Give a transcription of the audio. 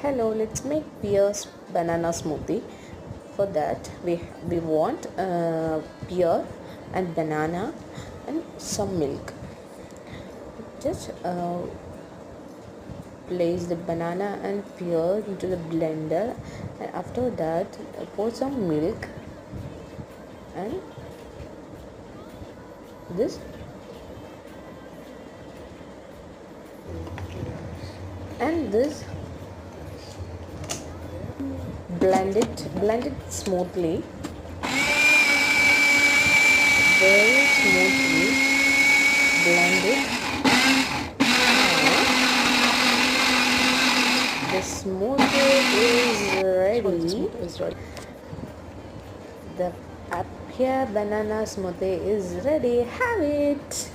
Hello, let's make pear banana smoothie. For that, we want pear and banana and some milk. Just place the banana and pear into the blender, and after that, pour some milk and this and this blend it smoothly, very smoothly blend it. The smoothie is ready. The pear banana smoothie is ready. Have it.